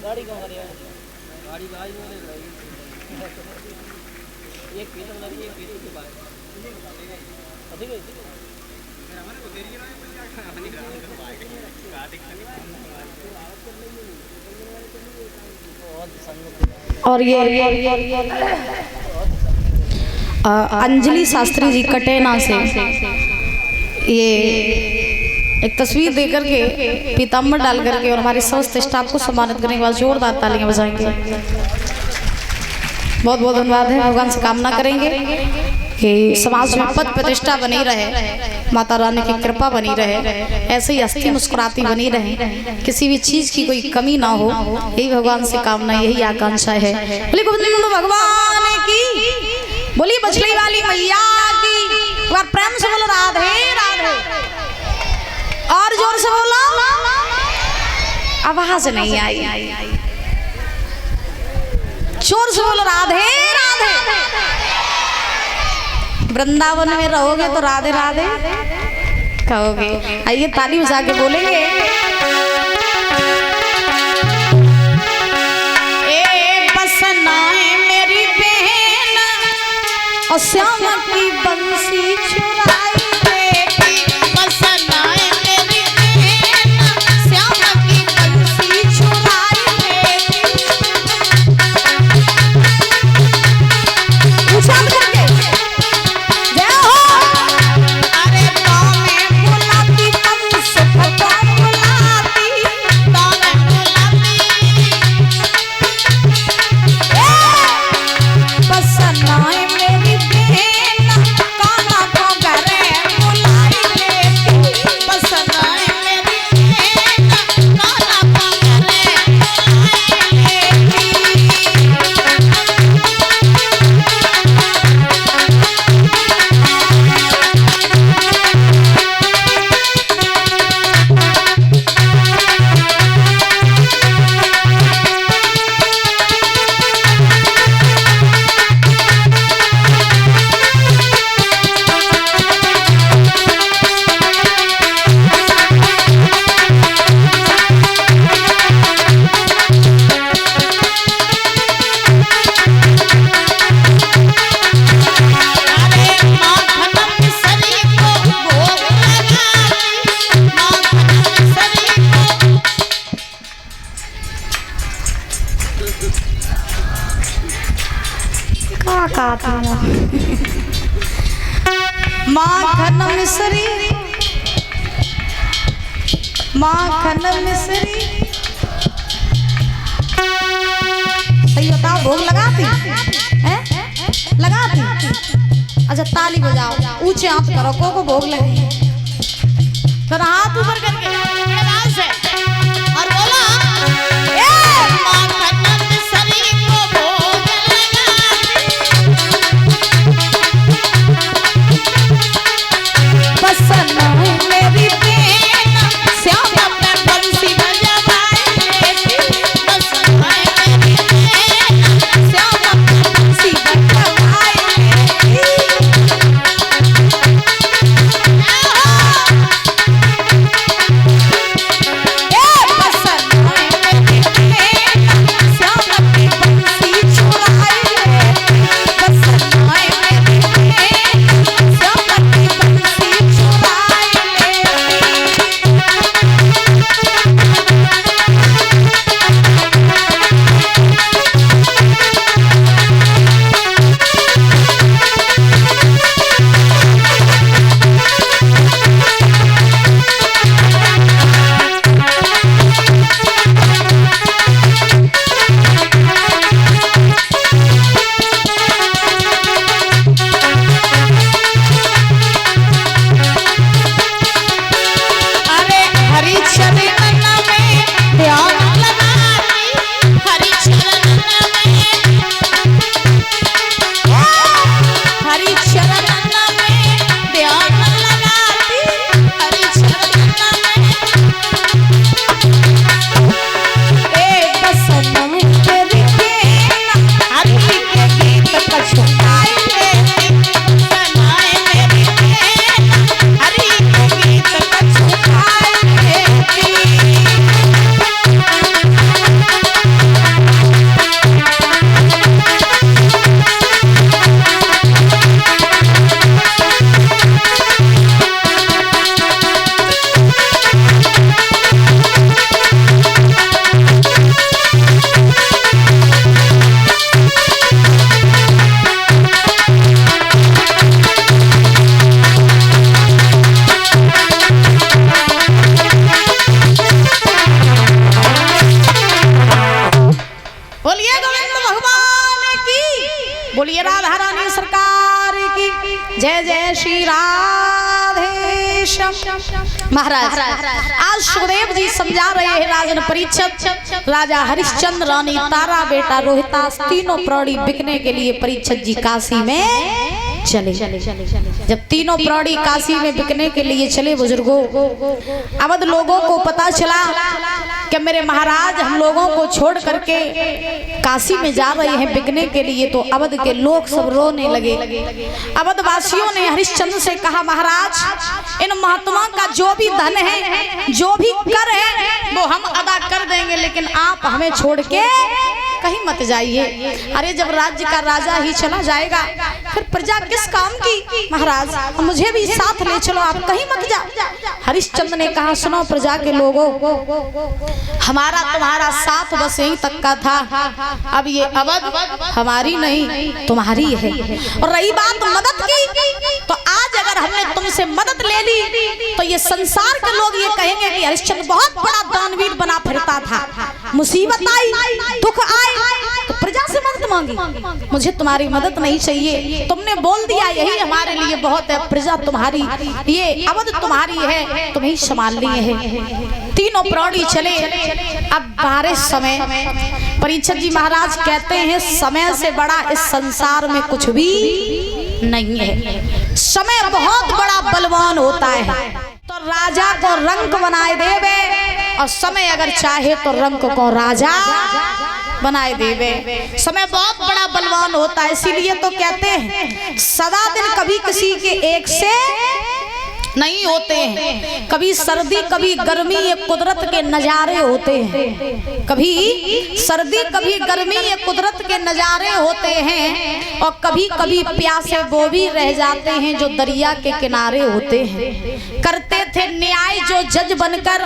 गाड़ी कौन करेगा? गाड़ी गाड़ी में रहेगी। एक पीस अंदर एक पीस के बाद ठीक है फिर हमारे को देरी ना अपनी गाड़ी और ये अंजलि शास्त्री जी कटेना से ये एक तस्वीर दे करके पीताम्बर डाल करके और हमारे समस्त स्टाफ को सम्मानित करने के बाद जोरदार तालियां बजाएंगे। बहुत बहुत धन्यवाद है। भगवान से कामना करेंगे कि समाज में पद प्रतिष्ठा बनी रहे, माता रानी की कृपा बनी रहे, ऐसे ही हंसती मुस्कुराती बनी रहे, किसी भी चीज की कोई कमी ना हो, यही भगवान से कामना, यही आकांक्षा है। बोली गोविंद भगवान की, बोली बछली वाली मैया की, एक बार प्रेम से बोलो राधे राधे, और जोर से बोलो, आवाज नहीं आई, जोर से बोलो राधे राधे। वृंदावन में रहोगे तो राधे राधे कहोगे। आइए ताली बजा के बोलेंगे। ए बसना है मेरी बहन और श्याम की बंसी चुराई बेटी, बसना है मेरी बहन श्याम की बंसी चुराई बेटी। माखन मिश्री, माखन मिश्री, सही बताओ, भोग लगाती हैं? लगाती? अच्छा ताली बजाओ, ऊंचे हाथ करो, को भोग लगे, तो हाथ ऊपर करके आवाज से और बोला बोलिए राधा रानी सरकार की जय जय श्री राधेश्याम। महाराज आज सुखदेव जी समझा रहे हैं राजन परीक्षित, राजा हरिश्चंद्र, रानी तारा, बेटा रोहितास, तीनों प्राणी बिकने के लिए परीक्षित जी काशी में चले। जब तीनों प्राणी काशी में बिकने के लिए चले बुजुर्गों, अवध लोगों को पता चला कि मेरे महाराज हम लोगों को छोड़ करके काशी में जा रहे हैं बिकने के लिए, तो अवध के लोग सब रोने लगे। अवध वासियों ने हरिश्चंद्र से कहा, महाराज इन महात्मा का जो भी धन है, जो भी कर है वो हम अदा कर देंगे, लेकिन आप हमें छोड़ के कहीं मत जाइए। अरे जब राज्य का राजा ही चला जाएगा फिर प्रजा किस काम की? महाराज मुझे भी साथ ले चलो, आप कहीं मत जाओ। हरिश्चंद्र ने कहा, सुनो प्रजा के लोगों, हमारा तुम्हारा साथ बस यहीं तक का था, अब ये अवध हमारी नहीं तुम्हारी है। और रही बात मदद की, तो आज अगर हमने तुमसे मदद ले ली तो ये संसार के लोग ये कहेंगे कि हरिश्चंद्र बहुत बड़ा दानवीर बना फिरता था, मुसीबत आई, दुख आए तो प्रजा से मदद मांगी। मुझे तुम्हारी मदद नहीं चाहिए, तुमने बोल दिया यही हमारे लिए बहुत है, प्रजा तुम्हारी, ये अवध तुम्हारी है, तुम ही संभाल लिए है। तीनों प्राणी चले। अब बारिश समय, परीक्षित जी महाराज कहते हैं समय से बड़ा इस संसार में कुछ भी नहीं है। समय बहुत बड़ा बलवान होता है, तो राजा को रंक बनाए देवे, और समय अगर चाहे तो रंक को राजा बनाए देवे। समय बहुत बड़ा बलवान होता है, इसीलिए तो कहते हैं सदा दिन कभी किसी के एक से नहीं होते हैं। कभी सर्दी कभी गर्मी, ये कुदरत के नजारे होते हैं। कभी सर्दी कभी गर्मी, ये कुदरत के नजारे होते हैं। और कभी कभी प्यासे वो भी रह जाते हैं जो दरिया के किनारे होते हैं। करते थे न्याय जो जज बनकर,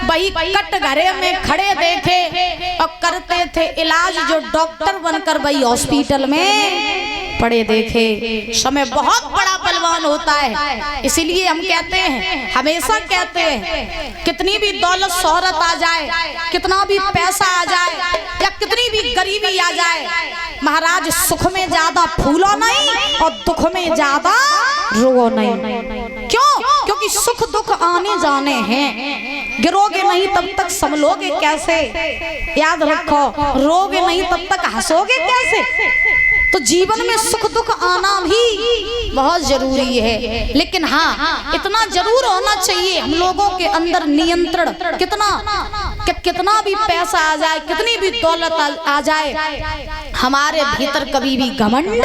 वही कट घरे में खड़े देखे, और करते थे इलाज जो डॉक्टर बनकर वही हॉस्पिटल में पड़े देखे। समय बहुत बड़ा बलवान होता है, इसीलिए हम कहते हैं, हमेशा कहते हैं, कितनी भी दौलत शोहरत आ जाए, कितना भी पैसा आ जाए, या कितनी भी गरीबी आ जाए, महाराज सुख में ज्यादा फूलो नहीं और दुख में ज्यादा रोओ नहीं। क्यों? क्योंकि सुख दुख आने जाने हैं, गिरोगे नहीं तब तक संभलोगे कैसे? याद रखो, रोगे नहीं तब तक हंसोगे कैसे? तो जीवन में सुख दुख आना भी बहुत जरूरी है, लेकिन हाँ इतना जरूर होना चाहिए हम लोगों के अंदर नियंत्रण। कितना भी पैसा आ जाए, कितनी भी दौलत आ जाए, हमारे भीतर कभी भी घमंड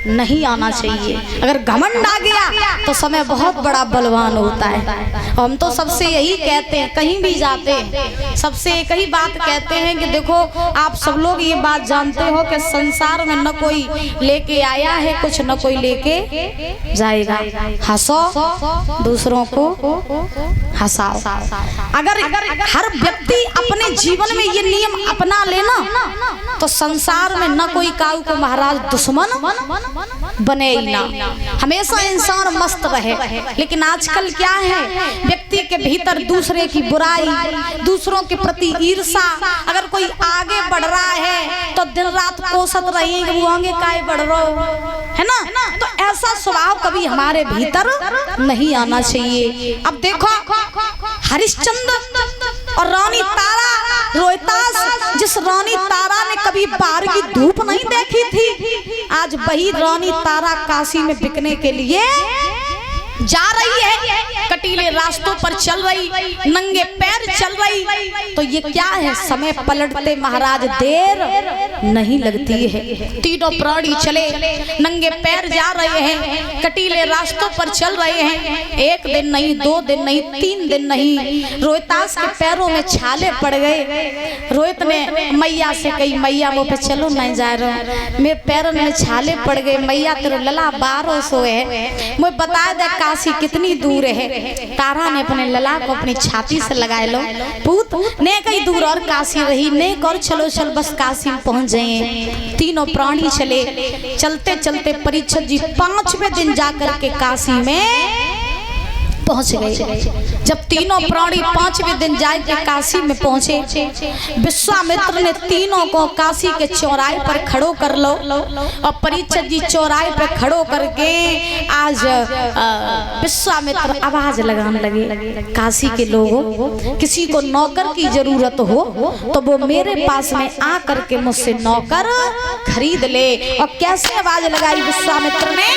नहीं आना चाहिए। अगर घमंड आ गया तो समय बहुत बड़ा बलवान होता है। हम तो सबसे यही कहते हैं, कहीं भी जाते हैं सबसे एक ही बात कहते हैं कि देखो आप सब लोग ये बात जानते हो कि संसार में न कोई लेके आया है कुछ, न कोई लेके जाएगा। हंसो, दूसरों को हंसाओ। अगर हर व्यक्ति अपने जीवन में ये नियम अपना लेना तो संसार में न कोई काऊ को महाराज दुश्मन बने ही ना, हमेशा इंसान मस्त रहे। लेकिन आजकल क्या है, व्यक्ति के भीतर दूसरे की बुराई, दूसरों के प्रति ईर्षा। अगर कोई आगे बढ़ रहा है तो दिन रात कोसत रहेंगे, वो आगे काहे बढ़ रहा है ना। तो ऐसा स्वभाव कभी हमारे भीतर नहीं आना चाहिए। अब देखो हरिश्चंद्र और रानी तारा, रोहितास, जिस रानी तारा ने कभी बाहर की धूप नहीं देखी थी, आज वही रानी तारा काशी में बिकने के लिए जा रही है, कटीले रास्तों पर चल रही, नंगे पैर चल रही। तो ये क्या है, समय पलटते महाराज देर नहीं लगती है। तीनों प्राणी चले, नंगे पैर जा रहे हैं, कटीले रास्तों पर चल रहे हैं। एक दिन नहीं, 2 दिन नहीं, 3 दिन नहीं, रोहितास के पैरों में छाले पड़ गए। रोहित ने मैया से कही, मैया वो पे चलो, नहीं जा रहा, मेरे पैरों में छाले पड़ गए, मैया तेरे लला 12 सोए है, मुझे बता दे काशी कितनी दूर है। तारा ने अपने लला को अपनी छाती से लगाए, लो पूत ने कई दूर और काशी रही, ने और चलो चल बस काशी में पहुंच जाए। तीनों प्राणी चले, चलते चलते परीक्षित जी 5वें दिन जाकर के काशी में पहुंच गए। जब तीनों प्राणी 5वें दिन जाके काशी में पहुंचे, विश्वामित्र ने तीनों को काशी के चौराहे पर खड़ो कर लो और परीक्षित जी चौराहे पर खड़ो करके आज विश्वामित्र आवाज लगाने लगे, काशी के लोगों, किसी को नौकर की जरूरत हो तो वो मेरे पास में आ करके मुझसे नौकर खरीद ले। और कैसे आवाज लगाई विश्वामित्र ने,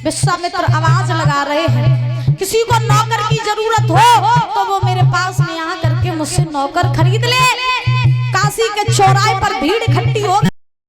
विश्वामित्र आवाज लगा रहे हैं, किसी को नौकर की जरूरत हो तो वो मेरे पास में यहाँ करके मुझसे नौकर खरीद ले। काशी के चौराहे पर भीड़ इकट्ठी हो